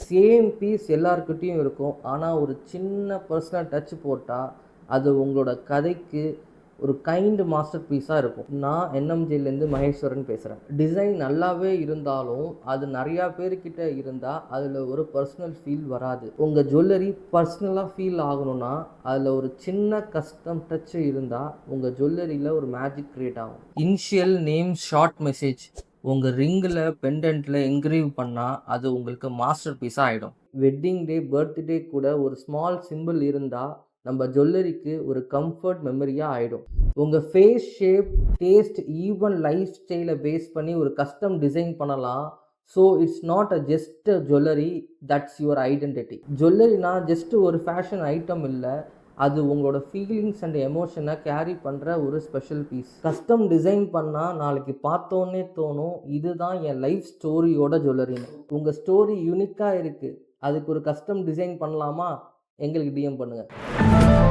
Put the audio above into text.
Same piece எல்லார்கிட்டயும் இருக்கும். ஆனா, ஒரு சின்ன பர்சனல் டச் போட்டா, அது உங்களோட கதைக்கு ஒரு கைண்ட் மாஸ்டர் பீஸா இருக்கும். நான் என்எம்ஜேலேருந்து மகேஸ்வரன் பேசுறேன். டிசைன் நல்லாவே இருந்தாலும், அது நெறையா பேர்கிட்ட இருந்தா, அதுல ஒரு பர்சனல் ஃபீல் வராது. உங்க ஜுவல்லரி பர்சனலா ஃபீல் ஆகணும்னா, அதுல ஒரு சின்ன கஸ்டம் டச் இருந்தா, உங்க ஜுவல்லரியில ஒரு மேஜிக் கிரியேட் ஆகும். இனிஷியல், நேம், ஷார்ட் மெசேஜ் உங்க ரிங்கில், பெண்டன்ட்ல என்கிரேவ் பண்ணா, அது உங்களுக்கு மாஸ்டர் பீஸா ஆயிடும். வெட்டிங் டே, பர்த்டே கூட ஒரு ஸ்மால் சிம்பிள் இருந்தா, நம்ம ஜுவல்லரிக்கு ஒரு கம்ஃபர்ட் மெமரியா ஆயிடும். உங்க face shape, taste, even life ஸ்டைலை பேஸ் பண்ணி ஒரு கஸ்டம் டிசைன் பண்ணலாம். So it's not a just a jewellery, that's your identity. ஜுவல்லரினா ஜஸ்ட் ஒரு ஃபேஷன் ஐட்டம் இல்லை, அது உங்களோட ஃபீலிங்ஸ் அண்ட் எமோஷனை கேரி பண்ணுற ஒரு ஸ்பெஷல் பீஸ். கஸ்டம் டிசைன் பண்ணால் நாளைக்கு பார்த்தோன்னே தோணும், இதுதான் என் லைஃப் ஸ்டோரியோட ஜுவல்லரின்னு. உங்கள் ஸ்டோரி யூனிக்காக இருக்குது, அதுக்கு ஒரு கஸ்டம் டிசைன் பண்ணலாமா? எங்களுக்கு டிஎம் பண்ணுங்கள்.